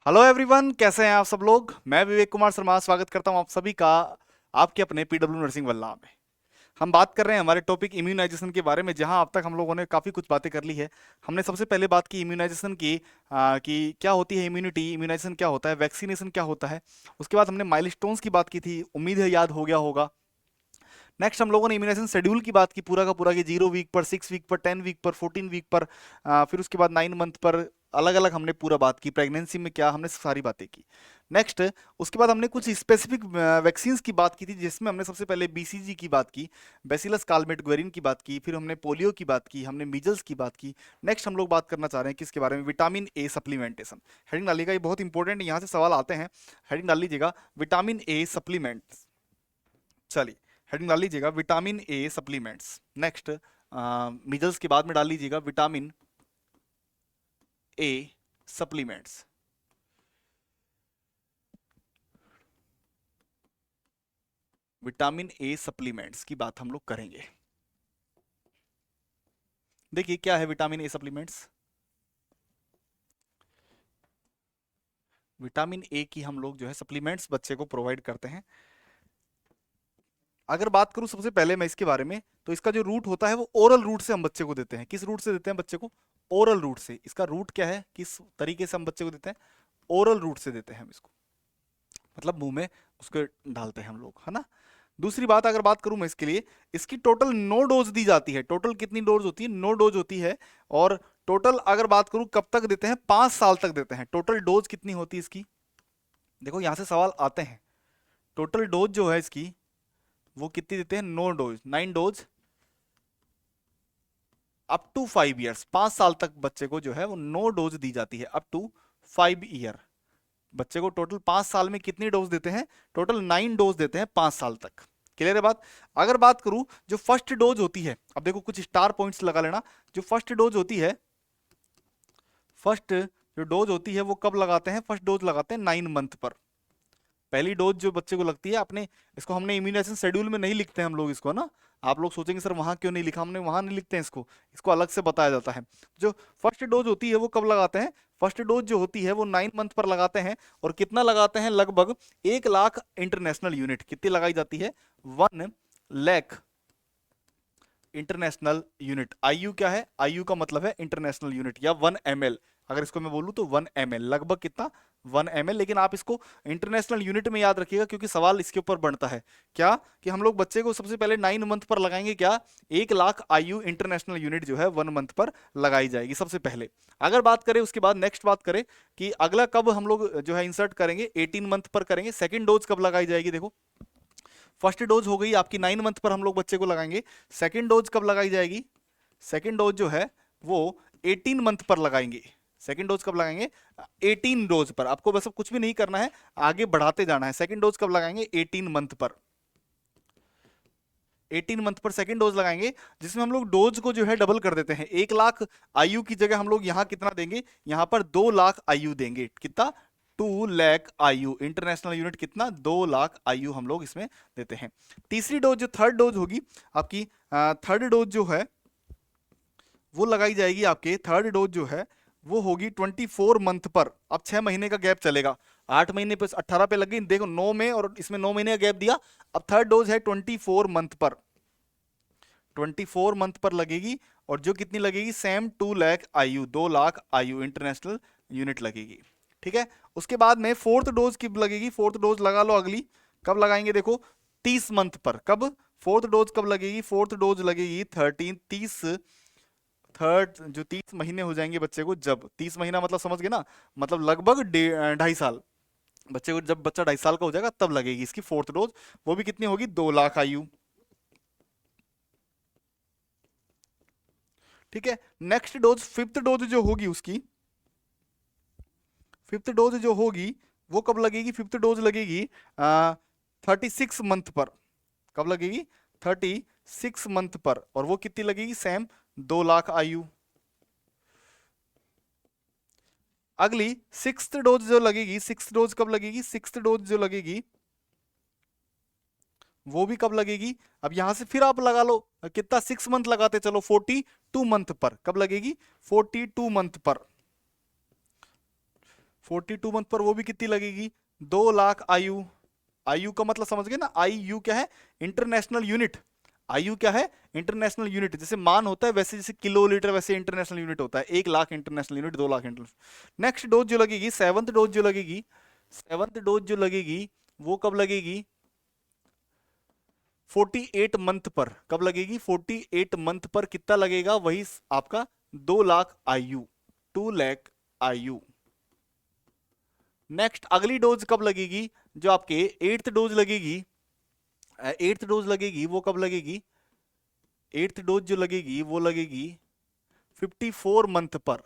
Hello everyone, कैसे हैं आप सब लोग। मैं विवेक कुमार शर्मा स्वागत करता हूं आप सभी का आपके अपने पीडब्ल्यू नर्सिंग वल्लाह में। हम बात कर रहे हैं हमारे टॉपिक इम्यूनाइजेशन के बारे में, जहां अब तक हम लोगों ने काफ़ी कुछ बातें कर ली है। हमने सबसे पहले बात की इम्यूनाइजेशन की, कि क्या होती है इम्यूनिटी, इम्यूनाइजेशन क्या होता है, वैक्सीनेशन क्या होता है। उसके बाद हमने माइलस्टोन्स की बात की थी, उम्मीद है याद हो गया होगा। नेक्स्ट हम लोगों ने इम्यूनाइजेशन शेड्यूल की बात की, पूरा का पूरा, कि 0 वीक पर, 6 वीक पर, 10 वीक पर, 14 वीक पर, फिर उसके बाद 9 मंथ पर। अलग अलग हमने पूरा बात की, प्रेगनेंसी में क्या, हमने सारी बातें की। नेक्स्ट उसके बाद हमने कुछ स्पेसिफिक वैक्सीन्स की बात की थी, जिसमें हमने सबसे पहले बीसीजी की बात की, बैसिलस कालमेट ग्वेरिन की बात की, फिर हमने पोलियो की बात की, हमने मीजल्स की बात की। नेक्स्ट हम लोग बात करना चाह रहे हैं किसके बारे में, विटामिन ए सप्लीमेंटेशन। हेडिंग डालिएगा, ये बहुत इंपॉर्टेंट, यहाँ से सवाल आते हैं। हेडिंग डाल लीजिएगा, विटामिन ए सप्लीमेंट्स। चलिए, हेडिंग डाल लीजिएगा, vitamin A supplements. Next measles के बाद में डाल लीजिएगा vitamin A supplements. Vitamin A supplements की बात हम लोग करेंगे। देखिए क्या है vitamin A supplements. Vitamin A की हम लोग जो है सप्लीमेंट्स बच्चे को प्रोवाइड करते हैं। अगर बात करूं सबसे पहले मैं इसके बारे में, तो इसका जो रूट होता है वो ओरल रूट से हम बच्चे को देते हैं। किस रूट से देते हैं बच्चे को? ओरल रूट से। इसका रूट क्या है, किस तरीके से हम बच्चे को देते हैं? ओरल रूट से देते हैं हम इसको, मतलब मुंह में उसको डालते हैं हम लोग, है ना। दूसरी बात अगर बात करूं मैं इसके लिए, इसकी टोटल 9 डोज दी जाती है। टोटल कितनी डोज होती है? 9 डोज होती है। और टोटल अगर बात करूं कब तक देते हैं, 5 साल तक देते हैं। टोटल डोज कितनी होती है इसकी? देखो यहां से सवाल आते हैं। टोटल डोज जो है इसकी, वो कितनी देते हैं? 9 dose, 9 dose up to 5 years. 5 साल तक बच्चे को जो है वो 9 डोज दी जाती है, अप टू 5 ईयर। बच्चे को टोटल 5 साल में कितनी डोज देते हैं? टोटल 9 डोज देते हैं 5 साल तक। क्लियर है बात। अगर बात करूं जो फर्स्ट डोज होती है, अब देखो कुछ स्टार पॉइंट्स लगा लेना। जो फर्स्ट डोज होती है, फर्स्ट जो डोज होती है वो कब लगाते हैं? फर्स्ट डोज लगाते हैं 9 मंथ पर। पहली डोज जो बच्चे को लगती है, अपने इसको हमने इम्यूनाइजेशन शेड्यूल में नहीं लिखते हैं हम लोग इसको, ना। आप लोग सोचेंगे सर वहां क्यों नहीं लिखा, हमने वहां नहीं लिखते हैं इसको, इसको अलग से बताया जाता है। जो फर्स्ट डोज होती है वो कब लगाते हैं? फर्स्ट डोज जो होती है वो 9 मंथ पर लगाते हैं। और कितना लगाते हैं? लगभग 1 लाख इंटरनेशनल यूनिट। कितनी लगाई जाती है? 1 लाख इंटरनेशनल यूनिट। आईयू क्या है? आईयू का मतलब है इंटरनेशनल यूनिट, या 1 ml। अगर इसको मैं बोलूं तो 1 ml, लगभग कितना? 1 ml। लेकिन आप इसको इंटरनेशनल यूनिट में याद रखिएगा, क्योंकि सवाल इसके ऊपर बनता है। क्या कि हम लोग बच्चे को सबसे पहले 9 मंथ पर लगाएंगे क्या? 1 लाख आईयू इंटरनेशनल यूनिट जो है 1 मंथ पर लगाई जाएगी सबसे पहले। अगर बात करें उसके बाद, नेक्स्ट बात करें कि अगला कब हम लोग जो है इंसर्ट करेंगे, 18 मंथ पर करेंगे। सेकेंड डोज कब लगाई जाएगी? देखो, फर्स्ट डोज हो गई आपकी 9 मंथ पर, हम लोग बच्चे को लगाएंगे। सेकेंड डोज कब लगाई जाएगी? सेकेंड डोज जो है वो 18 मंथ पर लगाएंगे। सेकेंड डोज कब लगाएंगे? 18 डोज पर। आपको बस अब कुछ भी नहीं करना है, आगे बढ़ाते जाना है। सेकेंड डोज कब लगाएंगे? 18 मंथ पर। 18 मंथ पर सेकेंड डोज लगाएंगे, जिसमें हम लोग डोज को जो है डबल कर देते हैं। 1 लाख आयु की जगह हम लोग यहाँ कितना देंगे? यहाँ पर 2 लाख आयु देंगे। कितना? 2 लाख आयु इंटरनेशनल यूनिट। कितना? 2 लाख आयु हम लोग इसमें देते हैं। तीसरी डोज जो थर्ड डोज होगी आपकी, थर्ड डोज जो है वो लगाई जाएगी आपके, थर्ड डोज जो है वो होगी 24 मंथ पर। अब 6 महीने का गैप चलेगा। 8 महीने पे 18 पे लग गई, देखो 9 में, और इसमें 9 महीने का गैप दिया। अब थर्ड डोज है 24 मंथ पर। 24 मंथ पर लगेगी। और जो कितनी लगेगी? सेम 2 लाख आयु, 2 लाख आयु इंटरनेशनल यूनिट लगेगी। ठीक है। उसके बाद में फोर्थ डोज की लगेगी। फोर्थ डोज लगा लो अगली। कब लगाएंगे? देखो 30 मंथ पर। कब? फोर्थ डोज कब लगेगी? फोर्थ डोज लगेगी 30 थर्ड, जो 30 महीने हो जाएंगे बच्चे को, जब 30 महीना मतलब समझ गए ना, मतलब लगभग 2.5 साल। बच्चे को जब बच्चा 2.5 साल का हो जाएगा तब लगेगी इसकी फोर्थ डोज। वो भी कितनी होगी? 2 लाख आयु। ठीक है। नेक्स्ट डोज, फिफ्थ डोज जो होगी उसकी, फिफ्थ डोज जो होगी वो कब लगेगी? फिफ्थ डोज लगेगी 36 मंथ पर। कब लगेगी? 36 मंथ पर। और वो कितनी लगेगी? सेम 2 लाख आयु। अगली सिक्स्थ डोज जो लगेगी, सिक्स्थ डोज कब लगेगी? सिक्स्थ डोज जो लगेगी वो भी कब लगेगी? अब यहां से फिर आप लगा लो कितना, 6 मंथ लगाते चलो, 42 मंथ पर। कब लगेगी? 42 मंथ पर। 42 मंथ पर वो भी कितनी लगेगी, 2 लाख आयु। आयु का मतलब समझ गए ना, आई यू क्या है, इंटरनेशनल यूनिट। आयु क्या है, इंटरनेशनल यूनिट। जैसे मान होता है वैसे, जैसे किलोलीटर वैसे इंटरनेशनल यूनिट होता है, 1 lakh international unit, 2 lakh international. Next dose जो लगेगी, सेवंथ डोज जो लगेगी, सेवंथ डोज जो लगेगी वो कब लगेगी, 48 मंथ पर। कब लगेगी, 48 मंथ पर। कितना लगेगा, वही आपका 2 लाख आयु, 2 लाख आयु। नेक्स्ट अगली डोज कब लगेगी, जो आपके एट्थ डोज लगेगी, एट्थ डोज लगेगी वो कब लगेगी, एट्थ डोज जो लगेगी वो लगेगी 54 मंथ पर।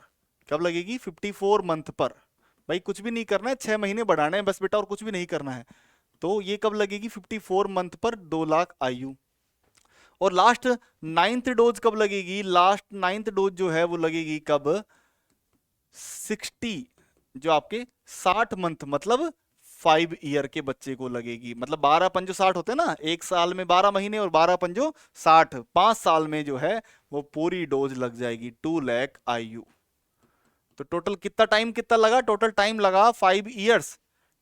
कब लगेगी, 54 मंथ पर। भाई कुछ भी नहीं करना है, 6 महीने बढ़ाने हैं बस बेटा, और कुछ भी नहीं करना है। तो ये कब लगेगी, 54 मंथ पर, 2 लाख आयु। और लास्ट नाइन्थ डोज कब लगेगी, लास्ट नाइन्थ डोज जो है वो लगेगी कब, 60, जो आपके 60 मंथ मतलब 5 ईयर के बच्चे को लगेगी। मतलब 12 पंजो 60 होते हैं ना, एक साल में 12 महीने, और 12 पंजो 60, 5 साल में जो है वो पूरी डोज लग जाएगी, 2 लाख आयु। तो टोटल कितना टाइम कितना लगा, टोटल टाइम लगा 5 ईयर्स।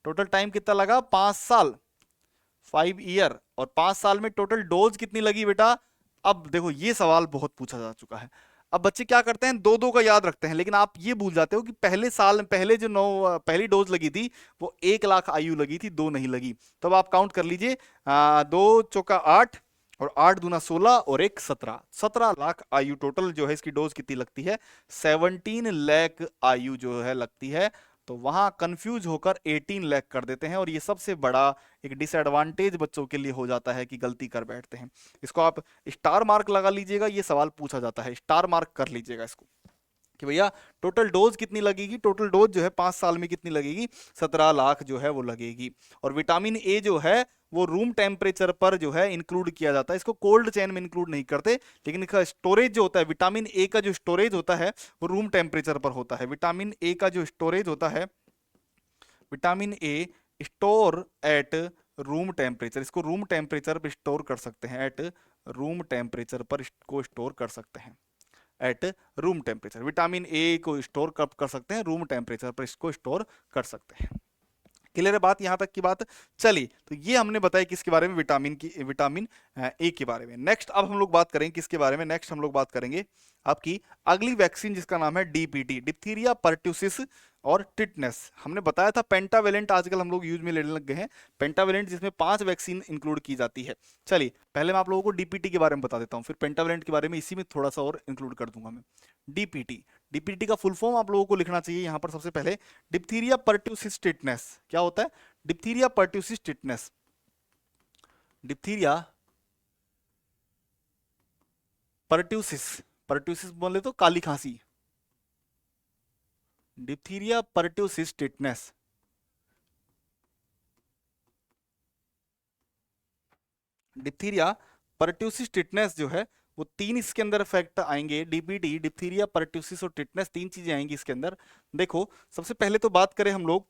टोटल टाइम कितना लगा, 5 साल, 5 ईयर। और 5 साल में टोटल डोज कितनी लगी बेटा। अब देखो ये सवाल बहुत पूछा जा चुका है। अब बच्चे क्या करते हैं, दो दो का याद रखते हैं, लेकिन आप ये भूल जाते हो कि पहले साल पहले जो पहली डोज लगी थी वो 1 लाख आयु लगी थी, 2 नहीं लगी। तो अब आप काउंट कर लीजिए, 2 चौका 8, और 8 दूना 16, और 1 17, 17 लाख आयु टोटल जो है इसकी डोज कितनी लगती है, 17 लाख आयु जो है लगती है। तो वहां कंफ्यूज होकर 18 लाख कर देते हैं, और ये सबसे बड़ा एक डिसएडवांटेज बच्चों के लिए हो जाता है कि गलती कर बैठते हैं। इसको आप स्टार मार्क लगा लीजिएगा, ये सवाल पूछा जाता है, स्टार मार्क कर लीजिएगा इसको कि भैया टोटल डोज कितनी लगेगी, टोटल डोज जो है 5 साल में कितनी लगेगी, 17 लाख जो है वो लगेगी। और विटामिन ए जो है वो रूम टेम्परेचर पर जो है इंक्लूड किया जाता है, इसको कोल्ड चेन में इंक्लूड नहीं करते, लेकिन इसका स्टोरेज जो होता है, विटामिन ए का जो स्टोरेज होता है वो रूम टेम्परेचर पर होता है। विटामिन ए का जो स्टोरेज होता है, vitamin A store at room temperature, इसको रूम टेम्परेचर पर स्टोर कर सकते हैं, एट रूम टेम्परेचर पर इसको स्टोर कर सकते हैं, at room temperature. Vitamin A को स्टोर कब कर सकते हैं, रूम टेम्परेचर पर इसको स्टोर कर सकते हैं। क्लियर है बात, यहां तक की बात चली। तो ये हमने बताया किसके बारे में, विटामिन की, विटामिन ए के बारे में। नेक्स्ट अब हम लोग बात करेंगे किसके बारे में, नेक्स्ट हम लोग बात करेंगे आपकी अगली वैक्सीन जिसका नाम है डीपीटी, डिप्थीरिया पर्ट्यूसिस और टिटनेस। हमने बताया था पेंटावेलेंट आजकल हम लोग यूज में लेने लग गए हैं, पेंटावेलेंट जिसमें 5 वैक्सीन इंक्लूड की जाती है। चलिए पहले मैं आप लोगों को डीपीटी के बारे में बता देता हूँ, फिर पेंटावेलेंट के बारे में इसी में थोड़ा सा और इंक्लूड कर दूंगा मैं। डीपीटी, डीपीटी का फुल फॉर्म आप लोगों को लिखना चाहिए यहां पर सबसे पहले, डिप्थीरिया पर्ट्यूसिस टिटनेस। क्या होता है, diphtheria pertussis tetanus, diphtheria pertussis, pertussis बोले तो काली खांसी, diphtheria pertussis tetanus. Diphtheria pertussis tetanus जो है वो 3 इसके अंदर इफेक्ट आएंगे, डीपीटी, डिप्थीरिया पर्ट्यूसिस और टिटनेस, 3 चीजें आएंगी इसके अंदर। देखो सबसे पहले तो बात करें हम लोग,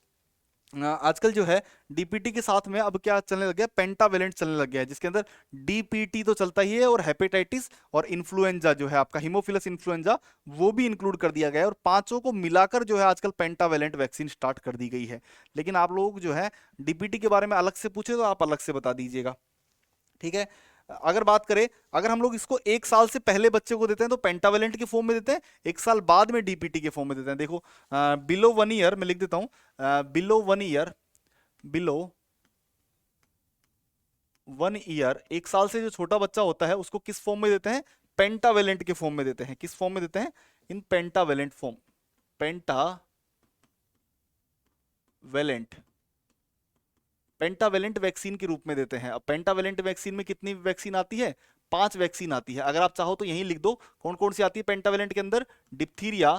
आजकल जो है डीपीटी के साथ में अब क्या चलने लग गया, पेंटावेलेंट चलने लग गया है, जिसके अंदर डीपीटी तो चलता ही है, और हेपेटाइटिस और इन्फ्लुएंजा जो है आपका हीमोफिलस इन्फ्लुएंजा वो भी इंक्लूड कर दिया गया है, और पांचों को मिलाकर जो है आजकल पेंटावेलेंट वैक्सीन स्टार्ट कर दी गई है। लेकिन आप लोग जो है डीपीटी के बारे में अलग से पूछे तो आप अलग से बता दीजिएगा, ठीक है। अगर बात करें, अगर हम लोग इसको 1 साल से पहले बच्चे को देते हैं तो पेंटावेलेंट के फॉर्म में देते हैं, 1 साल बाद में डीपीटी के फॉर्म में देते हैं। देखो बिलो 1 ईयर, मैं लिख देता हूं, बिलो 1 ईयर, बिलो 1 ईयर, 1 साल से जो छोटा बच्चा होता है उसको किस फॉर्म में देते हैं, पेंटावेलेंट के फॉर्म में देते हैं। किस फॉर्म में देते हैं, in pentavalent form, pentavalent, pentavalent vaccine के रूप में देते हैं। अब पेंटावेलेंट वैक्सीन में कितनी वैक्सीन आती है, 5 वैक्सीन आती है। अगर आप चाहो तो यहीं लिख दो कौन कौन सी आती है पेंटावेलेंट के अंदर, डिप्थीरिया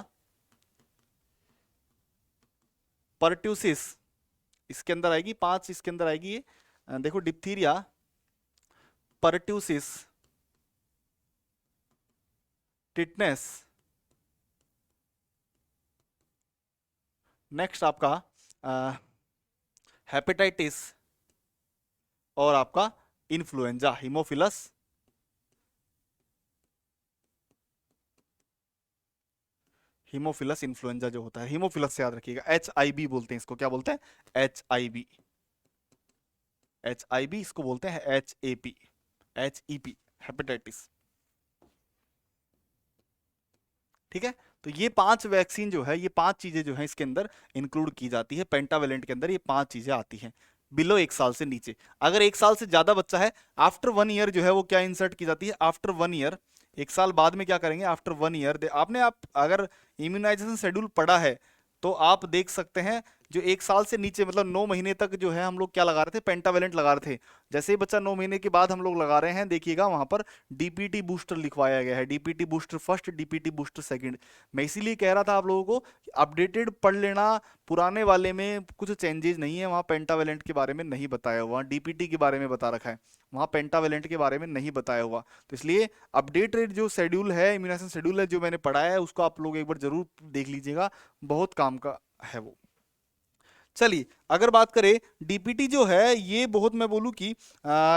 पर्ट्यूसिस इसके अंदर आएगी, 5 इसके अंदर आएगी ये, देखो डिप्थीरिया पर्ट्यूसिस, टिटनेस, नेक्स्ट आपका हेपेटाइटिस, और आपका इन्फ्लुएंजा हीमोफिलस इन्फ्लुएंजा जो होता है, हीमोफिलस से याद रखिएगा, HIV बोलते हैं इसको, क्या बोलते हैं? HIV। HIV इसको बोलते हैं HAP, HEP, हेपेटाइटिस। ठीक है, तो ये 5 वैक्सीन जो है, ये 5 चीजें जो है इसके अंदर इंक्लूड की जाती है, पेंटावेलेंट के अंदर ये 5 चीजें आती हैं बिलो 1 साल से नीचे। अगर 1 साल से ज्यादा बच्चा है, आफ्टर 1 ईयर जो है वो क्या इंसर्ट की जाती है? आफ्टर 1 ईयर, 1 साल बाद में क्या करेंगे? आफ्टर 1 ईयर आपने आप अगर इम्यूनाइजेशन शेड्यूल पढ़ा है तो आप देख सकते हैं, जो 1 साल से नीचे मतलब 9 महीने तक जो है हम लोग क्या लगा रहे थे? पेंटावेलेंट लगा रहे थे। जैसे ही बच्चा 9 महीने के बाद हम लोग लगा रहे हैं, देखिएगा वहां पर डीपीटी बूस्टर लिखवाया गया है, DPT booster first, DPT booster second. मैं इसीलिए कह रहा था आप लोगों को अपडेटेड पढ़ लेना, पुराने वाले में कुछ चेंजेस नहीं है, वहाँ पेंटावेलेंट के बारे में नहीं बताया हुआ, डीपीटी के बारे में बता रखा है, वहाँ पेंटावेलेंट के बारे में नहीं बताया हुआ। तो इसलिए अपडेटेड जो शेड्यूल है, इम्यूनाइजेशन शेड्यूल है जो मैंने पढ़ाया है, उसको आप लोग एक बार जरूर देख लीजिएगा, बहुत काम का है वो। चलिए, अगर बात करें डीपीटी जो है, ये बहुत मैं बोलूँ कि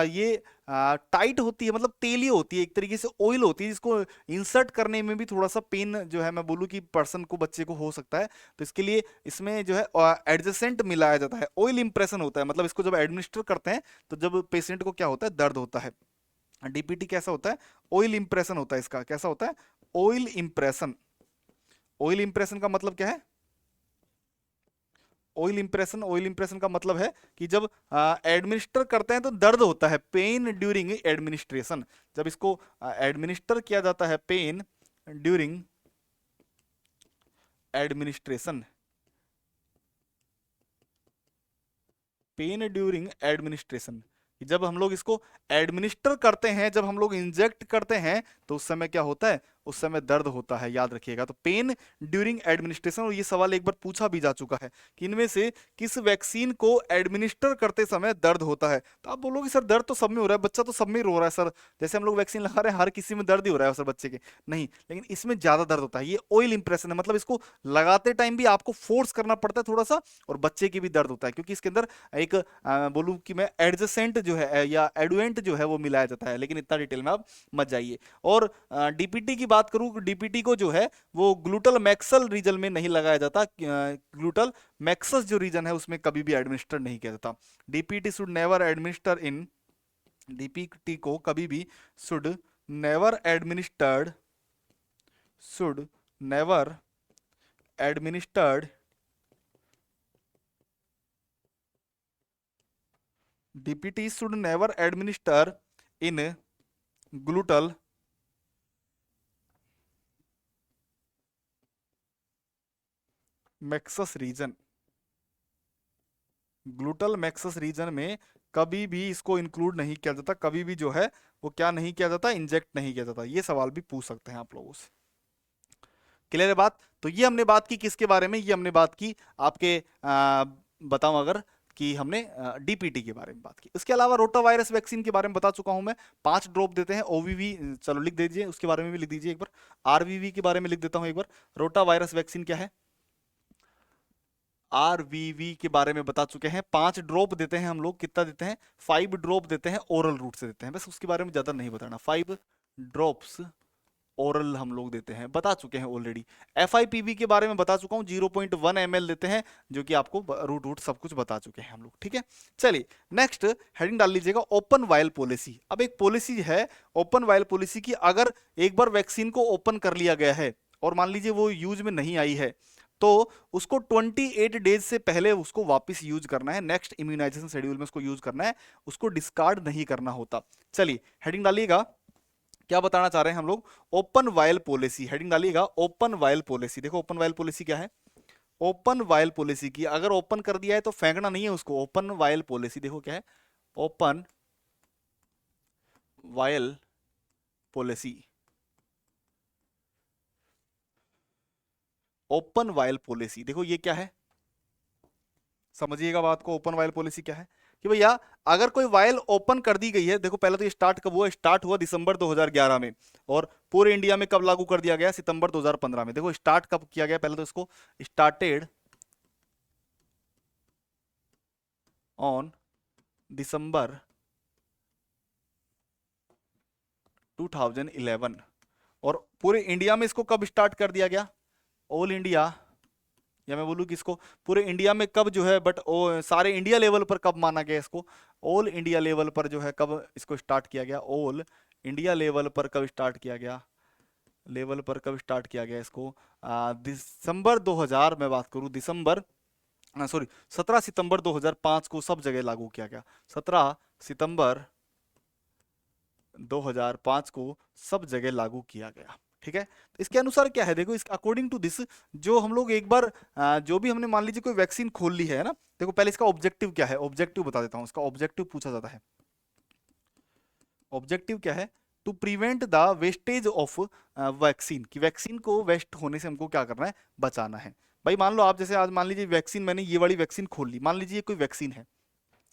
ये टाइट होती है, मतलब तेली होती है, एक तरीके से ऑयल होती है, जिसको इंसर्ट करने में भी थोड़ा सा पेन जो है मैं बोलूँ कि पर्सन को, बच्चे को हो सकता है। तो इसके लिए इसमें जो है एडजेसेंट मिलाया जाता है, ऑयल इंप्रेशन होता है, मतलब इसको जब एडमिनिस्टर करते हैं तो जब पेशेंट को क्या होता है? दर्द होता है। डीपीटी कैसा होता है? ऑयल इंप्रेशन होता है इसका। कैसा होता है? Oil impression. ऑयल इंप्रेशन का मतलब क्या है? ऑयल इंप्रेशन, ऑयल इंप्रेशन का मतलब है कि जब एडमिनिस्टर करते हैं तो दर्द होता है, पेन ड्यूरिंग एडमिनिस्ट्रेशन। जब इसको एडमिनिस्टर किया जाता है, pen during administration, pen during administration, जब हम लोग इसको एडमिनिस्टर करते हैं, जब हम लोग इंजेक्ट करते हैं, तो उस समय क्या होता है? उस समय दर्द होता है, याद रखिएगा। तो पेन ड्यूरिंग एडमिनिस्ट्रेशन। और ये सवाल एक बार पूछा भी जा चुका है कि इनमें से किस वैक्सीन को एडमिनिस्टर करते समय दर्द होता है? तो आप बोलोगे सर दर्द तो सब में हो रहा है, बच्चा तो सब में रो रहा है सर, जैसे हम लोग वैक्सीन लगा रहे हैं हर किसी में दर्द ही हो रहा है सर बच्चे के। नहीं, लेकिन इसमें ज्यादा दर्द होता है। ये ऑयल इंप्रेशन है, मतलब इसको लगाते टाइम भी आपको फोर्स करना पड़ता है थोड़ा सा, और बच्चे की भी दर्द होता है, क्योंकि इसके अंदर एक बोलूं कि मैं एडजेसेंट जो है या एडुएंट जो है वो मिलाया जाता है, लेकिन इतना डिटेल में आप मत जाइए। और डीपीटी की बात करूं, डीपीटी को जो है वो ग्लूटल मैक्सल रीजन में नहीं लगाया जाता, ग्लूटल मैक्सस जो रीजन है उसमें कभी भी एडमिनिस्टर नहीं किया जाता। DPT should never administer in, DPT को कभी भी should never administered, should never administered, DPT should never administer in gluteal maximus region. Gluteal maximus region में कभी भी इसको इंक्लूड नहीं किया जाता, कभी भी जो है वो क्या नहीं किया जाता? इंजेक्ट नहीं किया जाता। ये सवाल भी पूछ सकते हैं आप लोगों से। क्लियर है बात? तो ये हमने बात की किसके बारे में? ये हमने बात की आपके बताऊं अगर, कि हमने डीपीटी के बारे में बात की। इसके अलावा रोटा वायरस वैक्सीन के बारे में बता चुका हूं मैं। 5 ड्रॉप देते हैं ओवीवी, चलो लिख दीजिए, उसके बारे में भी लिख दीजिए एक बार। आरवीवी के बारे में लिख देता हूं एक बार। रोटा वायरस वैक्सीन क्या है? आरवीवी के बारे में बता चुके हैं। 5 ड्रॉप देते हैं हम लोग। कितना देते हैं? 5 ड्रॉप देते हैं, ओरल रूट से देते हैं, बस उसके बारे में ज्यादा नहीं बताना। 5 ड्रॉप्स ओरल हम लोग देते हैं, बता चुके हैं ऑलरेडी। एफआईपीवी के बारे में बता चुका हूं, 0.1 ml देते हैं, जो कि आपको रूट रूट सब कुछ बता चुके हैं हम लोग। ठीक है, चलिए नेक्स्ट हेडिंग डाल लीजिएगा, ओपन वायल पॉलिसी। अब एक पॉलिसी है ओपन वायल पॉलिसी की, अगर एक बार वैक्सीन को ओपन कर लिया गया है और मान लीजिए वो यूज में नहीं आई है, तो उसको 28 डेज से पहले उसको वापस यूज करना है, नेक्स्ट इम्यूनाइजेशन शेड्यूल में उसको यूज करना है, उसको डिस्कार्ड नहीं करना होता। चलिए हेडिंग डालिएगा, क्या बताना चाह रहे हैं हम लोग? Open vial policy. हेडिंग डालिएगा, ओपन वायल पॉलिसी। देखो ओपन वायल पॉलिसी क्या है? ओपन वायल पॉलिसी की, अगर ओपन कर दिया है तो फेंकना नहीं है उसको। ओपन वायल पॉलिसी देखो क्या है? Open vial policy, open vial policy देखो ये क्या है, समझिएगा बात को। ओपन वायल पॉलिसी क्या है कि भैया अगर कोई वायल ओपन कर दी गई है, देखो पहले तो ये स्टार्ट कब हुआ? स्टार्ट हुआ दिसंबर 2011 में, और पूरे इंडिया में कब लागू कर दिया गया? सितंबर 2015 में। देखो स्टार्ट कब किया गया? पहले तो इसको स्टार्टेड ऑन दिसंबर 2011, और पूरे इंडिया में इसको कब स्टार्ट कर दिया गया? ऑल इंडिया, या मैं बोलूँ कि इसको पूरे इंडिया में कब जो है, बट सारे इंडिया लेवल पर कब माना गया इसको, ऑल इंडिया लेवल पर जो है कब इसको स्टार्ट किया गया, ऑल इंडिया लेवल पर कब स्टार्ट किया गया, लेवल पर कब स्टार्ट किया गया इसको, दिसंबर 2000 में बात करूं, दिसंबर सॉरी 17 सितंबर 2005 को सब जगह लागू किया गया, 17 सितंबर 2005 को सब जगह लागू किया गया। ठीक है, तो इसके अनुसार क्या है, देखो, इस अकॉर्डिंग टू दिस, जो हम लोग एक बार जो भी हमने मान लीजिए कोई वैक्सीन खोल ली है ना, देखो पहले इसका ऑब्जेक्टिव क्या है, ऑब्जेक्टिव बता देता हूं, इसका ऑब्जेक्टिव पूछा जाता है, ऑब्जेक्टिव क्या है, to prevent the wastage of vaccine, कि वैक्सीन को वेस्ट होने से हमको क्या करना है, बचाना है। भाई मान लो आप जैसे आज मान लीजिए वैक्सीन, मैंने ये वाली वैक्सीन खोल ली, मान लीजिए कोई वैक्सीन है,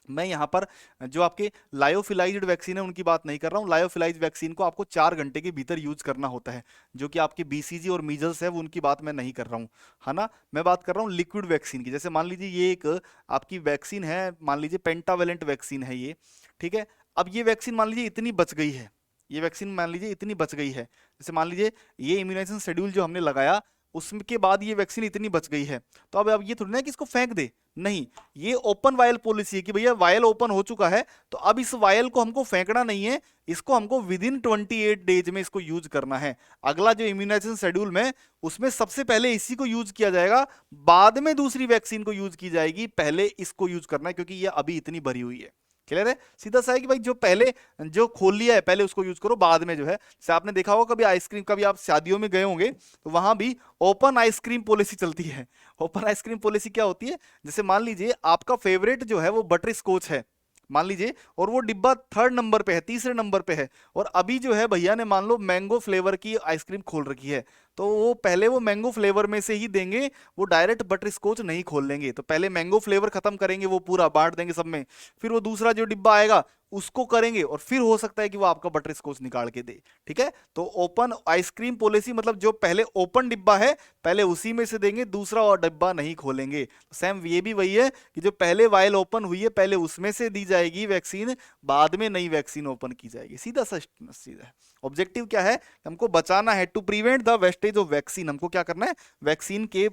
मैं यहाँ पर जो आपके लायोफिलाइज्ड वैक्सीन है उनकी बात नहीं कर रहा हूँ, लायोफिलाइज्ड वैक्सीन को आपको 4 घंटे के भीतर यूज करना होता है, जो कि आपके बीसीजी और मीजल्स है वो उनकी बात मैं नहीं कर रहा हूँ, है ना, मैं बात कर रहा हूँ लिक्विड वैक्सीन की। जैसे मान लीजिए ये एक आपकी वैक्सीन है, मान लीजिए पेंटावेलेंट वैक्सीन है ये, ठीक है, अब ये वैक्सीन मान लीजिए इतनी बच गई है, ये वैक्सीन मान लीजिए इतनी बच गई है, जैसे मान लीजिए ये इम्यूनाइजेशन शेड्यूल जो हमने लगाया उसके बाद ये वैक्सीन इतनी बच गई है, तो अब ये थोड़ी ना कि इसको फेंक दे, नहीं, ये ओपन वायल पॉलिसी है कि भैया वायल ओपन हो चुका है, तो अब इस वायल को हमको फेंकना नहीं है, इसको हमको विद इन 28 डेज में इसको यूज करना है। अगला जो इम्यूनाइजेशन शेड्यूल में उसमें सबसे पहले इसी को यूज किया जाएगा, बाद में दूसरी वैक्सीन को यूज की जाएगी, पहले इसको यूज करना है क्योंकि ये अभी इतनी भरी हुई है। क्लियर है, सीधा सा है कि भाई जो पहले जो खोल लिया है पहले उसको यूज करो, बाद में जो है, जैसे आपने देखा होगा कभी आइसक्रीम, कभी आप शादियों में गए होंगे तो वहां भी ओपन आइसक्रीम पॉलिसी चलती है। ओपन आइसक्रीम पॉलिसी क्या होती है, जैसे मान लीजिए आपका फेवरेट जो है वो बटर स्कॉच है, मान लीजिए, और वो डिब्बा 3rd नंबर पे है, तीसरे नंबर पे है, और अभी जो है भैया ने मान लो मैंगो फ्लेवर की आइसक्रीम खोल रखी है, तो वो पहले वो मैंगो फ्लेवर में से ही देंगे, वो डायरेक्ट बटर स्कॉच नहीं खोल लेंगे, तो पहले मैंगो फ्लेवर खत्म करेंगे, वो पूरा बांट देंगे सब में, फिर वो दूसरा जो डिब्बा आएगा उसको करेंगे, और फिर हो सकता है कि वो आपका बटर स्कॉच निकाल के दे। ठीक है, तो ओपन आइसक्रीम पॉलिसी मतलब जो पहले ओपन डिब्बा है पहले उसी में से देंगे, दूसरा और डिब्बा नहीं खोलेंगे। सेम ये भी वही है कि जो पहले वायल ओपन हुई है पहले उसमें से दी जाएगी वैक्सीन, बाद में नई वैक्सीन ओपन की जाएगी, सीधा सा सीधा। ऑब्जेक्टिव क्या है, हमको बचाना है, to prevent the wastage of vaccine, हमको क्या करना है, वैक्सीन के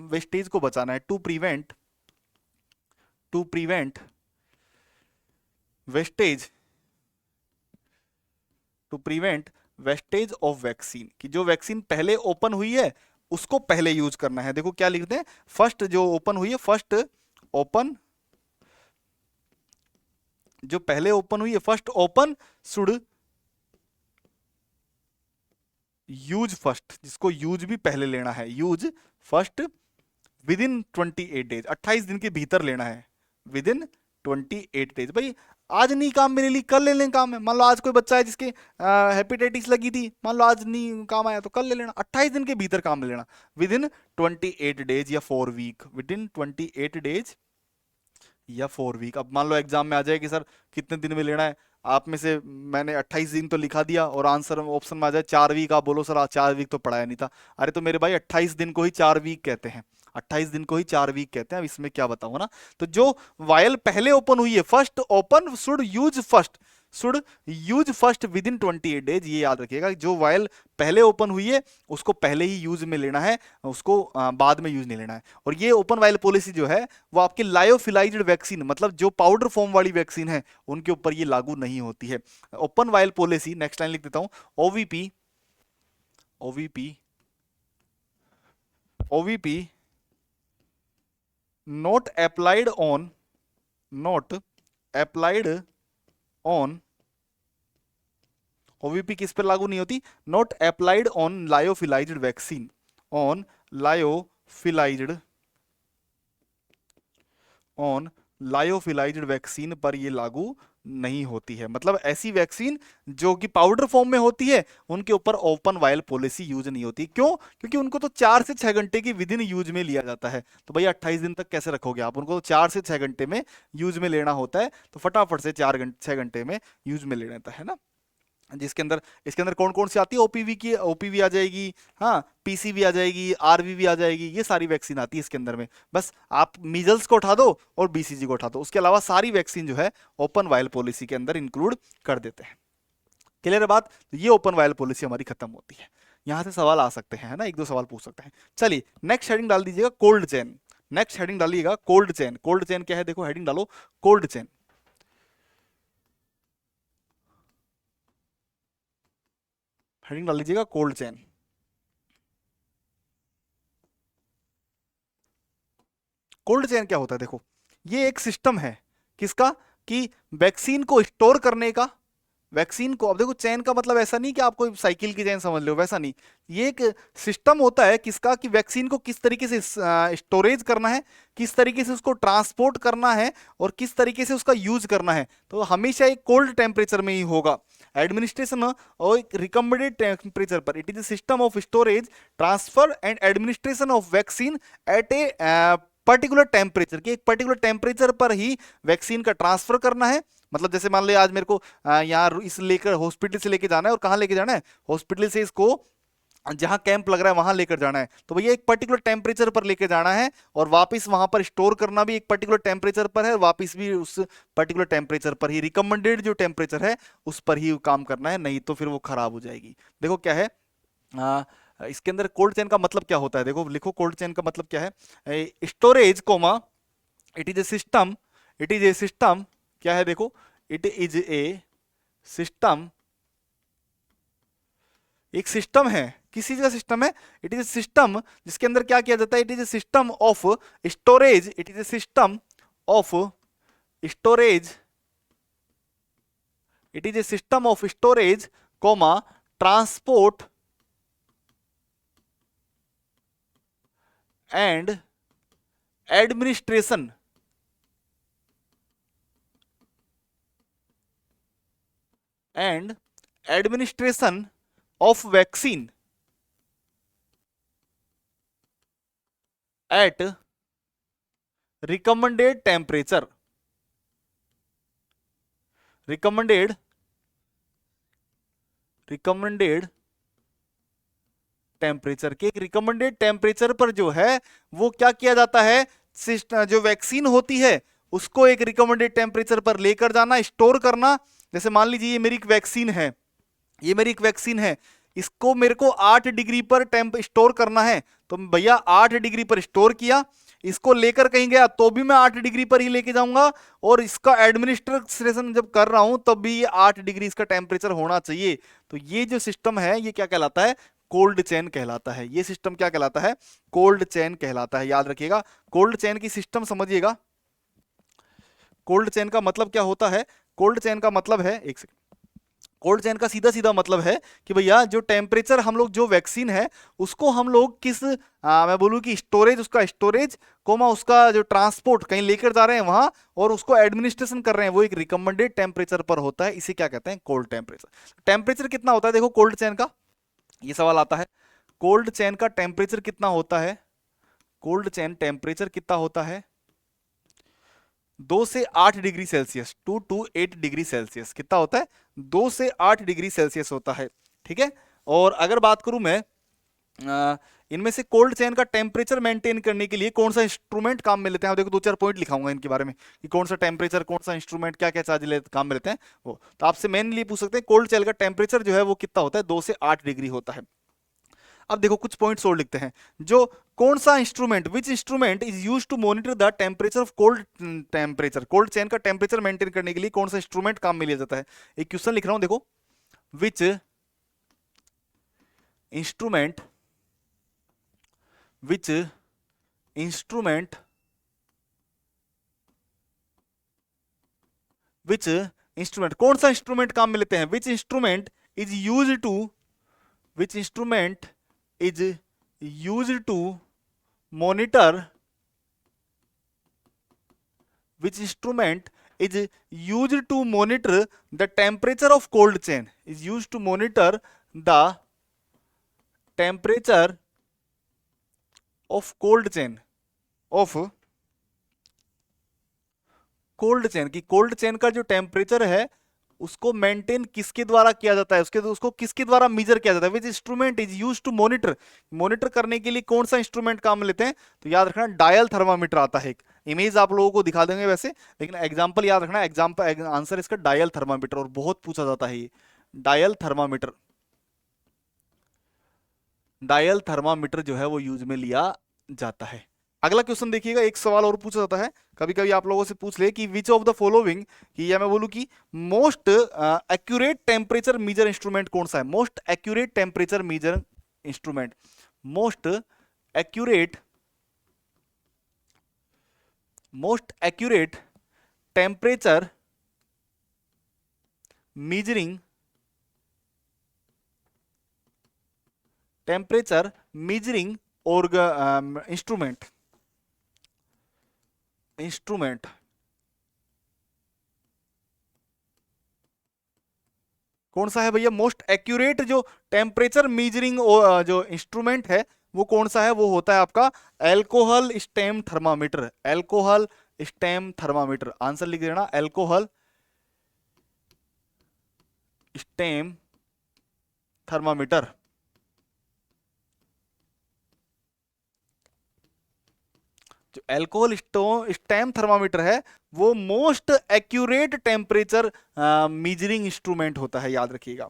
वेस्टेज को बचाना है, to prevent wastage, to prevent wastage of vaccine, कि जो वैक्सीन पहले ओपन हुई है उसको पहले यूज करना है। देखो क्या लिखते हैं, फर्स्ट जो ओपन हुई है, फर्स्ट ओपन, जो पहले ओपन हुई है first open should use first, जिसको यूज भी पहले लेना है, use first with in 28 days, 28 दिन के भीतर लेना है, विद इन 28 डेज। भाई आज नहीं काम मेरे लिए कल ले लें काम है, मान लो आज कोई बच्चा है जिसके हेपेटाइटिस लगी थी, मान लो आज नहीं काम आया तो कल ले लेना, 28 दिन के भीतर काम ले लेना, विद इन 28 डेज या 4 वीक, विद इन 28 डेज या 4 वीक। अब मान लो एग्जाम में आ जाए कि सर कितने दिन में लेना है, आप में से मैंने 28 दिन तो लिखा दिया और आंसर ऑप्शन में आ जाए 4 वीक, आप बोलो सर 4 वीक तो पढ़ाया नहीं था, अरे तो मेरे भाई 28 दिन को ही 4 वीक कहते हैं, 28 दिन को ही 4 वीक कहते हैं। अब इसमें क्या बताऊं ना, तो जो वायल पहले ओपन हुई है first open should use first with in 28 days, ये याद रखिएगा, जो वायल पहले ओपन हुई है उसको पहले ही यूज में लेना है, उसको बाद में यूज नहीं लेना है। और ये ओपन वायल पॉलिसी जो है वो आपके लायोफिलाइज्ड वैक्सीन मतलब जो पाउडर फॉर्म वाली वैक्सीन है उनके ऊपर ये लागू नहीं होती है। Open vial policy, next line लिख देता हूं, OVP not applied on OVP किस पर लागू नहीं होती, not applied on lyophilised vaccine, on lyophilised vaccine पर ये लागू नहीं होती है। मतलब ऐसी वैक्सीन जो कि पाउडर फॉर्म में होती है उनके ऊपर ओपन वायल पॉलिसी यूज नहीं होती। क्यों? क्योंकि उनको तो 4 से 6 घंटे की विद इन यूज में लिया जाता है, तो भैया 28 दिन तक कैसे रखोगे आप, उनको तो 4 से 6 घंटे में यूज में लेना होता है, तो फटाफट से 6 घंटे में यूज में ले लेता है ना। जिसके अंदर इसके अंदर कौन कौन सी आती है, ओपीवी आ जाएगी, हाँ पीसीवी आ जाएगी, आरवीवी आ जाएगी, ये सारी वैक्सीन आती है इसके अंदर में। बस आप मीजल्स को उठा दो और बीसीजी को उठा दो, उसके अलावा सारी वैक्सीन जो है ओपन वायल पॉलिसी के अंदर इंक्लूड कर देते हैं। क्लियर है बात? तो ये ओपन वायल पॉलिसी हमारी खत्म होती है। यहां से सवाल आ सकते हैं, है ना, एक दो सवाल पूछ सकते हैं। चलिए नेक्स्ट हेडिंग डाल दीजिएगा कोल्ड चेन। नेक्स्ट हेडिंग डालिएगा कोल्ड चेन। कोल्ड चेन क्या है, देखो हेडिंग डालो कोल्ड चेन। हेडिंग डाल लीजिएगा कोल्ड चेन। कोल्ड चेन क्या होता है, देखो ये एक सिस्टम है किसका, कि वैक्सीन को स्टोर करने का। वैक्सीन को, अब देखो चेन का मतलब ऐसा नहीं कि आप कोई साइकिल की चेन समझ लो, वैसा नहीं। ये एक सिस्टम होता है किसका, कि वैक्सीन को किस तरीके से स्टोरेज करना है, किस तरीके से उसको ट्रांसपोर्ट करना है, और किस तरीके से उसका यूज करना है। तो हमेशा एक कोल्ड टेम्परेचर में ही होगा। एडमिनिस्ट्रेशन और एक रिकमेंडेड टेम्परेचर पर, it is a system of storage, transfer and administration of vaccine eight a particular temperature, कि एक पर्टिकुलर टेम्परेचर पर ही वैक्सीन का ट्रांसफर करना है। मतलब जैसे मान लो आज मेरे को यहाँ इस लेकर हॉस्पिटल से लेके जाना है, और कहाँ लेके जाना है, हॉस्पिटल से इसको जहां कैंप लग रहा है वहां लेकर जाना है। तो भैया एक पर्टिकुलर टेम्परेचर पर लेकर जाना है, और वापस वहां पर स्टोर करना भी एक पर्टिकुलर टेम्परेचर पर है, और वापस भी उस पर्टिकुलर टेम्परेचर पर ही, रिकमेंडेड जो टेम्परेचर है उस पर ही काम करना है, नहीं तो फिर वो खराब हो जाएगी। देखो क्या है, इसके अंदर कोल्ड चेन का मतलब क्या होता है, देखो लिखो कोल्ड चेन का मतलब क्या है। Storage comma, it is a system, it is a system, क्या है देखो, इट इज ए सिस्टम, एक सिस्टम है, किस चीज का सिस्टम है, इट इज ए सिस्टम जिसके अंदर क्या किया जाता है, it is a system of storage, it is a system of storage, it is a system of storage comma transport and administration and administration of vaccine at recommended temperature, recommended recommended temperature के, एक recommended temperature पर जो है वो क्या किया जाता है, जो वैक्सीन होती है उसको एक रिकमेंडेड टेम्परेचर पर लेकर जाना, स्टोर करना। जैसे मान लीजिए ये मेरी एक वैक्सीन है, ये मेरी एक वैक्सीन है, इसको मेरे को 8 डिग्री पर टेम्प स्टोर करना है, तो भैया 8 डिग्री पर स्टोर किया, इसको लेकर कहीं गया तो भी मैं 8 डिग्री पर ही लेके जाऊंगा, और इसका एडमिनिस्ट्रेशन जब कर रहा हूं तब भी ये 8 डिग्री इसका टेम्परेचर होना चाहिए। तो ये जो सिस्टम है ये क्या कहलाता है, कोल्ड चेन कहलाता है। ये सिस्टम क्या कहलाता है, कोल्ड चेन कहलाता है, याद रखिएगा। कोल्ड चेन की सिस्टम समझिएगा। कोल्ड चेन का मतलब क्या होता है, कोल्ड चेन का मतलब है, एक सेकंड, कोल्ड चेन का सीधा सीधा मतलब है कि भैया जो टेम्परेचर हम लोग, जो वैक्सीन है उसको हम लोग किस, मैं बोलूं कि स्टोरेज, उसका स्टोरेज कोमा उसका जो ट्रांसपोर्ट कहीं लेकर जा रहे हैं वहां, और उसको एडमिनिस्ट्रेशन कर रहे हैं, वो एक रिकमेंडेड टेम्परेचर पर होता है, इसे क्या कहते हैं, कोल्ड टेम्परेचर। टेम्परेचर कितना होता है देखो कोल्ड चेन का, ये सवाल आता है, कोल्ड चेन का टेम्परेचर कितना होता है, कोल्ड चेन टेम्परेचर कितना होता है, 2 से 8 degree Celsius, 2 to 8 degree Celsius कितना होता है, 2 से 8 डिग्री सेल्सियस होता है, ठीक है। और अगर बात करूं मैं इनमें से कोल्ड चेन का टेम्परेचर मेंटेन करने के लिए कौन सा इंस्ट्रूमेंट काम में लेते हैं, देखो 2-4 पॉइंट लिखाऊंगा इनके बारे में कि कौन सा टेम्परेचर, कौन सा इंस्ट्रूमेंट क्या क्या चार्ज काम में लेते हैं वो। तो आपसे मेनली पूछ सकते हैं कोल्ड चेन का टेम्परेचर जो है वो कितना होता है, 2 से 8 डिग्री होता है। अब देखो कुछ पॉइंट्स और लिखते हैं, जो कौन सा instrument, which instrument is used to monitor the temperature of cold temperature, cold chain का टेम्परेचर मेंटेन करने के लिए कौन सा इंस्ट्रूमेंट काम में लिया जाता है। एक क्वेश्चन लिख रहा हूं देखो, which instrument, which instrument, which instrument, कौन सा इंस्ट्रूमेंट काम में लेते हैं, which instrument is use to, which instrument is used to monitor, which instrument is used to monitor the temperature of cold chain, is used to monitor the temperature of cold chain, of cold chain की, cold chain का जो temperature है उसको maintain किसके द्वारा किया जाता है, उसको किसके द्वारा मेजर किया जाता है, which instrument is used to monitor, monitor करने के लिए कौन सा इंस्ट्रूमेंट काम में लेते हैं। तो याद रखना डायल थर्मामीटर आता है, एक इमेज आप लोगों को दिखा देंगे वैसे, लेकिन एग्जांपल याद रखना, एग्जांपल आंसर इसका डायल थर्मामीटर, और बहुत पूछा जाता है ये डायल थर्मामीटर। डायल थर्मामीटर जो है वो यूज में लिया जाता है। अगला क्वेश्चन देखिएगा, एक सवाल और पूछा जाता है, कभी कभी आप लोगों से पूछ ले कि विच ऑफ द फॉलोइंग, कि या मैं बोलूं कि most accurate temperature measure instrument कौन सा है। Most accurate temperature measure instrument, most accurate, most accurate temperature measuring, temperature measuring और इंस्ट्रूमेंट, इंस्ट्रूमेंट कौन सा है भैया। मोस्ट एक्यूरेट जो टेम्परेचर मीजरिंग जो इंस्ट्रूमेंट है वो कौन सा है, वो होता है आपका alcohol stem thermometer, alcohol stem thermometer. Answer लिख देना, एल्कोहल स्टेम थर्मामीटर। जो अल्कोहल स्टेम थर्मामीटर है वो most accurate temperature measuring instrument होता है, याद रखिएगा।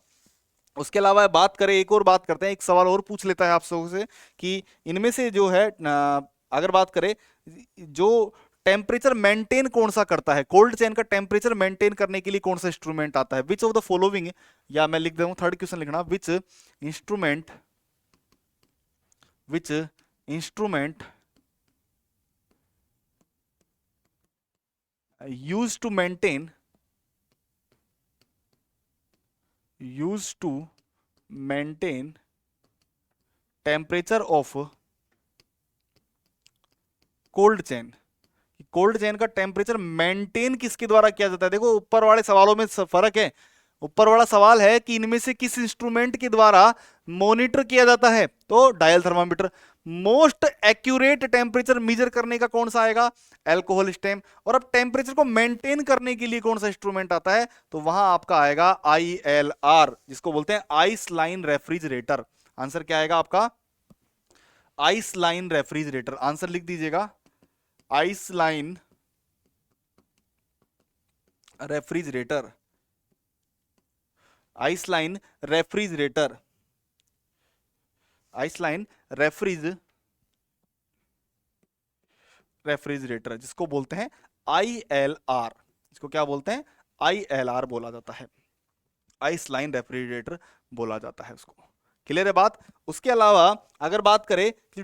उसके अलावा बात करें, एक और बात करते हैं, एक सवाल और पूछ लेता है आप सबसे कि इनमें से जो है अगर बात करें जो टेम्परेचर मेंटेन कौन सा करता है, कोल्ड चेन का टेम्परेचर मेंटेन करने के लिए कौन सा इंस्ट्रूमेंट आता है। विच ऑफ द फॉलोइंग, या मैं लिख दूं थर्ड क्वेश्चन लिखना, विच instrument, which instrument used to maintain, used to maintain temperature of cold chain. Cold chain का टेम्परेचर मेंटेन किसके द्वारा किया जाता है। देखो ऊपर वाले सवालों में फर्क है, ऊपर वाला सवाल है कि इनमें से किस इंस्ट्रूमेंट के द्वारा मॉनिटर किया जाता है, तो dial thermometer. Most accurate temperature measure करने का कौन सा आएगा, एल्कोहल स्टेम। और अब टेम्परेचर को मेंटेन करने के लिए कौन सा इंस्ट्रूमेंट आता है, तो वहां आपका आएगा ILR, जिसको बोलते हैं आइस लाइन रेफ्रिजरेटर। आंसर क्या आएगा आपका, आइस लाइन रेफ्रिजरेटर। आंसर लिख दीजिएगा, ice line refrigerator, ice line refrigerator, ice line refrigerator, जिसको बोलते हैं ILR, इसको क्या बोलते हैं, ILR बोला जाता है, आइस लाइन रेफ्रिजरेटर बोला जाता है उसको। क्लियर है बात। उसके अलावा अगर बात करें कि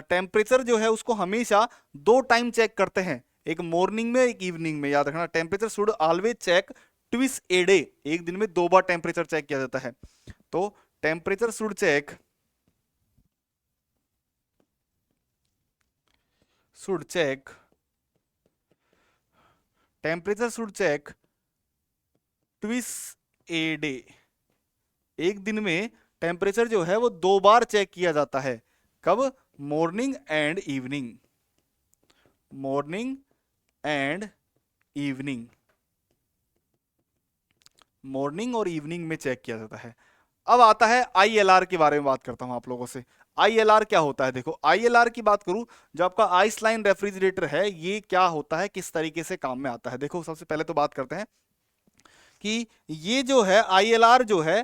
टेम्परेचर जो है उसको हमेशा 2 टाइम चेक करते हैं, एक मॉर्निंग में एक इवनिंग में, याद रखना। Temperature should always check twice a day, एक दिन में 2 बार टेम्परेचर चेक किया जाता है। तो temperature should check, should check, temperature should check twice a day, एक दिन में टेम्परेचर जो है वो 2 बार चेक किया जाता है। कब, morning and evening, morning and evening, morning और इवनिंग में चेक किया जाता है। अब आता है ILR के बारे में बात करता हूं आप लोगों से। ILR क्या होता है, देखो ILR की बात करूं, जो आपका आइस लाइन रेफ्रिजरेटर है ये क्या होता है, किस तरीके से काम में आता है। देखो सबसे पहले तो बात करते हैं कि ये जो है ILR जो है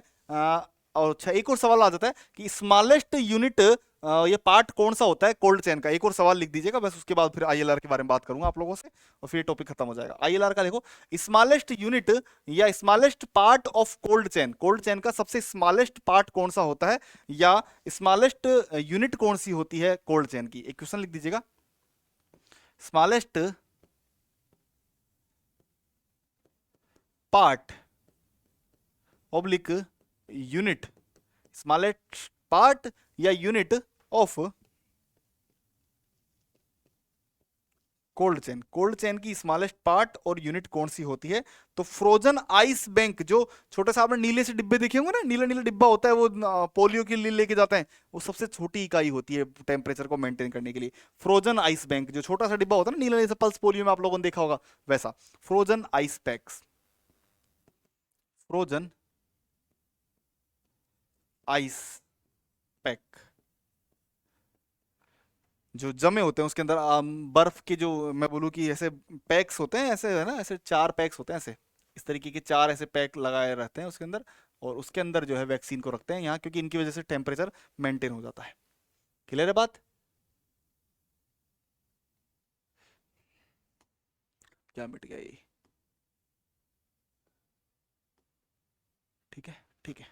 और अच्छा एक और सवाल आ जाता है कि स्मॉलेस्ट यूनिट, ये पार्ट कौन सा होता है कोल्ड चेन का। एक और सवाल लिख दीजिएगा, बस उसके बाद फिर ILR के बारे में बात करूंगा आप लोगों से और फिर टॉपिक खत्म हो जाएगा। ILR का देखो, स्मॉलेस्ट यूनिट या smallest part of cold chain, cold chain का सबसे स्मॉलेस्ट पार्ट कौन सा होता है या स्मॉलेस्ट यूनिट कौन सी होती है कोल्ड चेन की। एक क्वेश्चन लिख दीजिएगा, smallest part oblique unit, smallest part या unit of cold chain, cold chain की स्मॉलेस्ट पार्ट और यूनिट कौन सी होती है। तो फ्रोजन आइस बैंक, जो छोटे से आपने नीले से डिब्बे देखे होंगे ना, नीला नीला डिब्बा होता है वो पोलियो के लिए लेके जाते हैं, वो सबसे छोटी इकाई होती है टेम्परेचर को मेंटेन करने के लिए। फ्रोजन आइस बैंक, जो छोटा सा डिब्बा होता है ना नीला, जैसे पल्स पोलियो में आप लोगों ने देखा होगा वैसा, frozen ice packs, frozen ice pack, जो जमे होते हैं उसके अंदर बर्फ के, जो मैं बोलूँ कि ऐसे पैक्स होते हैं, ऐसे है ना, ऐसे 4 पैक्स होते हैं, ऐसे इस तरीके के 4 ऐसे पैक लगाए रहते हैं उसके अंदर, और उसके अंदर जो है वैक्सीन को रखते हैं यहाँ, क्योंकि इनकी वजह से टेम्परेचर मेंटेन हो जाता है। क्लियर है बात? क्या मिट गया ये? ठीक है, ठीक है।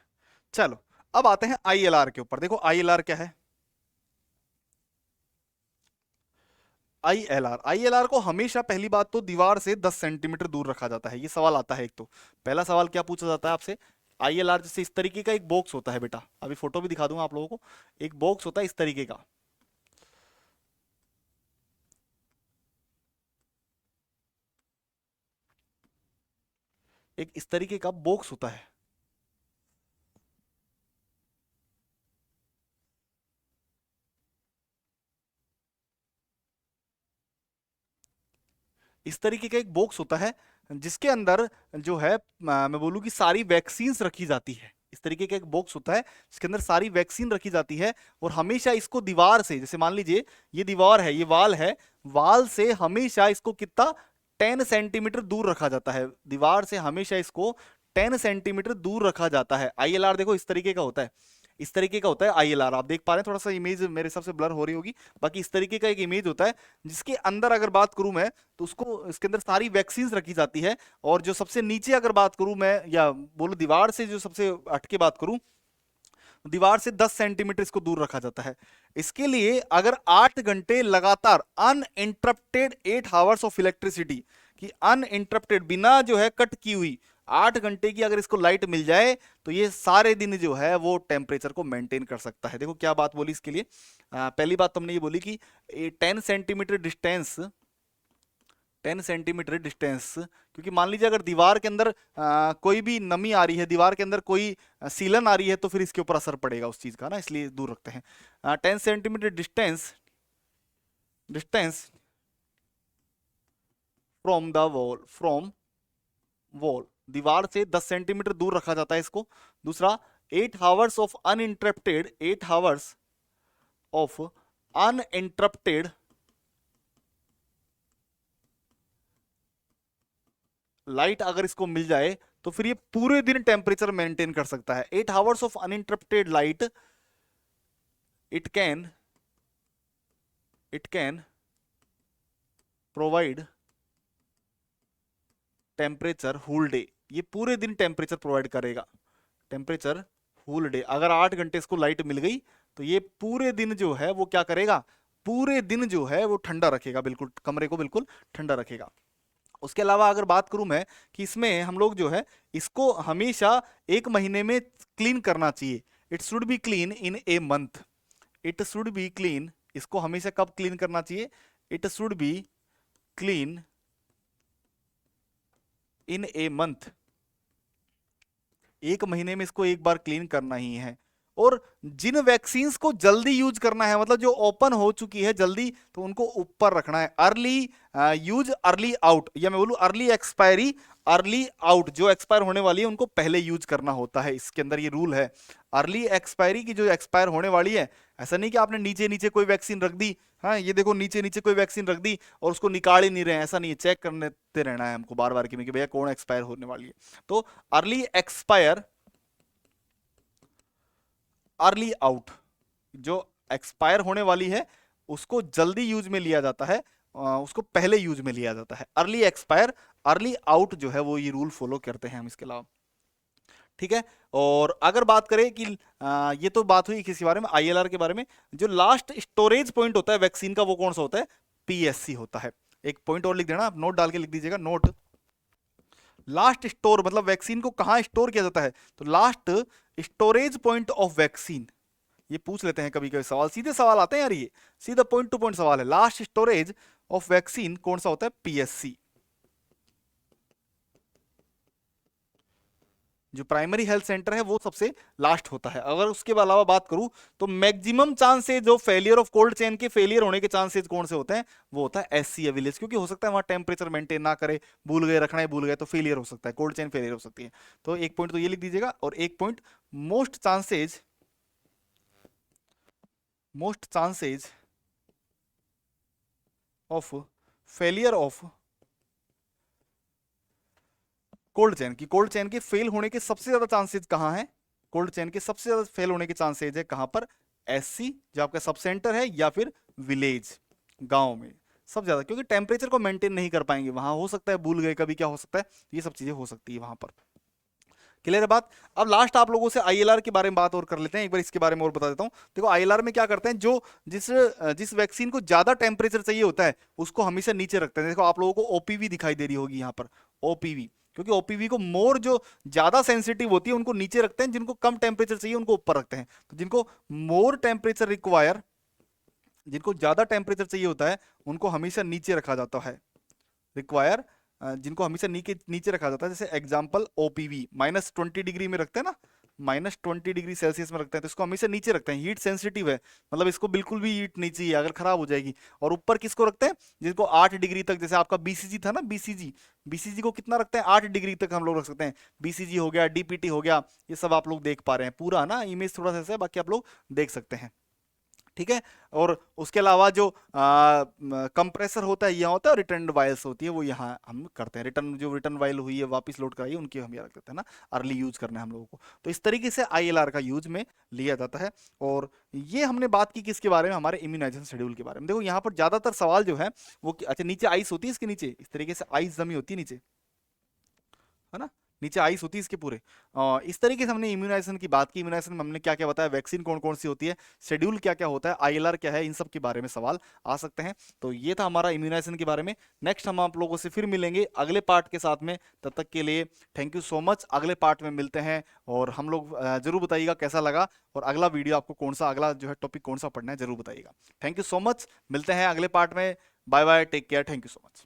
चलो, अब आते हैं आईएलआर के ऊपर। देखो आईएलआर क्या है। आईएलआर, आईएलआर को हमेशा पहली बात तो दीवार से 10 सेंटीमीटर दूर रखा जाता है। ये सवाल आता है एक तो। पहला सवाल क्या पूछा जाता है आपसे? आईएलआर जैसे इस तरीके का एक बॉक्स होता है बेटा, अभी फोटो भी दिखा दूंगा आप लोगों को। एक बॉक्स होता है इस तरीके का, एक इस तरीके का बॉक्स होता है। इस तरीके का एक बॉक्स होता है जिसके अंदर जो है मैं बोलूँ कि सारी वैक्सीन्स रखी जाती है। इस तरीके का एक बॉक्स होता है जिसके अंदर सारी वैक्सीन रखी जाती है, और हमेशा इसको दीवार से, जैसे मान लीजिए ये दीवार है, ये वाल है, वाल से हमेशा इसको कितना 10 सेंटीमीटर दूर रखा जाता है। दीवार से हमेशा इसको 10 सेंटीमीटर दूर रखा जाता है। आईएलआर देखो इस तरीके का होता है, इस तरीके का होता है आईएलआर। आप देख पा रहे हैं, थोड़ा सा इमेज मेरे हिसाब से ब्लर हो रही होगी, बाकी इस तरीके का एक इमेज होता है जिसके अंदर अगर बात करूं मैं तो उसको, इसके अंदर सारी वैक्सीन रखी जाती है। और जो सबसे नीचे अगर बात करूं मैं, या बोलो दीवार से जो सबसे हटके बात करूं, दीवार से 10 सेंटीमीटर इसको दूर रखा जाता है। इसके लिए अगर 8 घंटे लगातार अनइंटरप्टेड 8 आवर्स ऑफ इलेक्ट्रिसिटी, कि अनइंटरप्टेड बिना जो है कट की हुई 8 घंटे की अगर इसको लाइट मिल जाए तो ये सारे दिन जो है वो टेम्परेचर को मेंटेन कर सकता है। देखो क्या बात बोली इसके लिए। पहली बात तो हमने ये बोली कि 10 सेंटीमीटर डिस्टेंस, 10 सेंटीमीटर डिस्टेंस, क्योंकि मान लीजिए अगर दीवार के अंदर कोई भी नमी आ रही है, दीवार के अंदर कोई सीलन आ रही है, तो फिर इसके ऊपर असर पड़ेगा उस चीज का ना, इसलिए दूर रखते हैं। 10 centimetre distance, distance from the wall, from wall, दीवार से 10 सेंटीमीटर दूर रखा जाता है इसको। दूसरा, 8 hours of uninterrupted, 8 hours of uninterrupted light अगर इसको मिल जाए तो फिर ये पूरे दिन टेम्परेचर मेंटेन कर सकता है। 8 hours of uninterrupted light, it can, it can provide temperature whole day. ये पूरे दिन टेम्परेचर प्रोवाइड करेगा, टेम्परेचर होल डे। अगर 8 घंटे इसको लाइट मिल गई तो ये पूरे दिन जो है वो क्या करेगा, पूरे दिन जो है वो ठंडा रखेगा, बिल्कुल कमरे को बिल्कुल ठंडा रखेगा। उसके अलावा अगर बात करूं मैं कि इसमें हम लोग जो है इसको हमेशा 1 महीने में क्लीन करना चाहिए। It should be clean in a month, it should be clean, इसको हमेशा कब क्लीन करना चाहिए? It should be clean in a month, 1 महीने में इसको एक बार क्लीन करना ही है। और जिन वैक्सीन को जल्दी यूज करना है, मतलब जो ओपन हो चुकी है जल्दी, तो उनको ऊपर रखना है। अर्ली यूज अर्ली आउट, या मैं बोलूं अर्ली एक्सपायरी अर्ली आउट, जो एक्सपायर होने वाली है उनको पहले यूज करना होता है, इसके अंदर ये रूल है। अर्ली एक्सपायरी की जो एक्सपायर होने वाली है, ऐसा नहीं कि आपने नीचे नीचे कोई वैक्सीन रख दी, हाँ ये देखो नीचे नीचे कोई वैक्सीन रख दी और उसको निकाल ही नहीं रहे हैं, ऐसा नहीं है, चेक करते रहना है हमको बार बार कि भैया कौन एक्सपायर होने वाली है। तो अर्ली एक्सपायर अर्ली आउट, जो एक्सपायर होने वाली है उसको जल्दी यूज में लिया जाता है, उसको पहले यूज में लिया जाता है। अर्ली एक्सपायर अर्ली आउट जो है वो ये रूल फॉलो करते हैं हम इसके अलावा। ठीक है। और अगर बात करें कि ये तो बात हुई किसी बारे में, आईएलआर के बारे में, जो लास्ट स्टोरेज पॉइंट होता है वैक्सीन का वो कौन सा होता है? पीएससी होता है। एक पॉइंट और लिख देना, आप नोट डाल के लिख दीजिएगा, नोट। लास्ट स्टोर मतलब वैक्सीन को कहां स्टोर किया जाता है, तो last storage point of vaccine. ये पूछ लेते हैं कभी कभी सवाल, सीधे सवाल आते हैं यार, ये सीधा पॉइंट टू पॉइंट सवाल है। लास्ट स्टोरेज ऑफ वैक्सीन कौन सा होता है? पीएससी। जो प्राइमरी हेल्थ सेंटर है वो सबसे लास्ट होता है। अगर उसके अलावा बात करूं तो मैक्सिमम चांसेस जो फेलियर ऑफ कोल्ड चेन के फेलियर होने के चांसेस कौन से होते हैं? वो होता है एससी विलेज, क्योंकि हो सकता है वहां टेम्परेचर मेंटेन ना करे, भूल गए रखना है, भूल गए तो फेलियर हो सकता है, कोल्ड चेन फेलियर हो सकती है। तो एक पॉइंट तो ये लिख दीजिएगा, और एक point most chances, most chances of failure of cold chain की, कोल्ड चेन के फेल होने के सबसे ज्यादा चांसेस कहाँ हैं? कोल्ड चेन के सबसे ज्यादा फेल होने के चांसेस है कहां पर? एससी जो आपका सब सेंटर है, या फिर विलेज, गांव में सबसे ज्यादा, क्योंकि टेम्परेचर को मेंटेन नहीं कर पाएंगे वहां, हो सकता है भूल गए कभी, क्या हो सकता है, ये सब चीजें हो सकती है वहां पर। क्लियर है बात? अब लास्ट आप लोगों से आईएलआर के बारे में बात और कर लेते हैं, एक बार इसके बारे में और बता देता हूं। देखो आईएलआर में क्या करते हैं, जो जिस जिस वैक्सीन को ज्यादा टेम्परेचर चाहिए होता है उसको हमेशा नीचे रखते हैं। देखो आप लोगों को ओपीवी दिखाई दे रही होगी यहाँ पर, ओपीवी, क्योंकि ओपीवी को मोर जो ज्यादा सेंसिटिव होती है उनको नीचे रखते हैं, जिनको कम टेम्परेचर चाहिए उनको ऊपर रखते हैं। तो जिनको मोर टेम्परेचर रिक्वायर, जिनको ज्यादा टेम्परेचर चाहिए होता है उनको हमेशा नीचे रखा जाता है, रिक्वायर, जिनको हमेशा नीचे नीचे रखा जाता है। जैसे एग्जांपल ओपीवी -20 डिग्री में रखते हैं ना, -20 डिग्री सेल्सियस में रखते हैं, तो इसको हमेशा नीचे रखते हैं, हीट सेंसिटिव है, मतलब इसको बिल्कुल भी हीट नहीं चाहिए, अगर खराब हो जाएगी। और ऊपर किसको रखते हैं? जिसको 8 डिग्री तक, जैसे आपका बीसीजी था ना, बीसीजी, बीसीजी को कितना रखते हैं? 8 डिग्री तक हम लोग रख सकते हैं। बीसीजी हो गया, डीपीटी हो गया, ये सब आप लोग देख पा रहे हैं पूरा ना, इमेज थोड़ा सा ऐसा है, बाकी आप लोग देख सकते हैं, ठीक है। और उसके अलावा जो कंप्रेसर होता है यहाँ होता है, रिटर्न वाइल्स होती है वो यहाँ हम करते हैं, रिटर्न जो रिटर्न वाइल हुई है वापस लोड कराई है उनकी हम यहाँ रख देते हैं ना, अर्ली यूज करना है हम लोगों को। तो इस तरीके से आईएलआर का यूज में लिया जाता है। और ये हमने बात की किसके बारे में? हमारे इम्यूनाइजेशन शेड्यूल के बारे में। देखो यहाँ पर ज्यादातर सवाल जो है वो, अच्छा नीचे आइस होती है इसके नीचे, इस तरीके से आइस जमी होती है नीचे, है ना, नीचे आइस होती है इसके पूरे। इस तरीके से हमने इम्यूनाइजेशन की बात की। इम्यूनाइजेशन में हमने क्या क्या बताया, वैक्सीन कौन कौन सी होती है, शेड्यूल क्या क्या होता है, आईएलआर क्या है, इन सब के बारे में सवाल आ सकते हैं। तो ये था हमारा इम्यूनाइजेशन के बारे में। नेक्स्ट हम आप लोगों से फिर मिलेंगे अगले पार्ट के साथ में, तब तक के लिए थैंक यू सो मच। अगले पार्ट में मिलते हैं, और हम लोग जरूर बताइएगा कैसा लगा, और अगला वीडियो आपको कौन सा, अगला जो है टॉपिक कौन सा पढ़ना है जरूर बताइएगा। थैंक यू सो मच, मिलते हैं अगले पार्ट में। Bye bye, take care, thank you so much.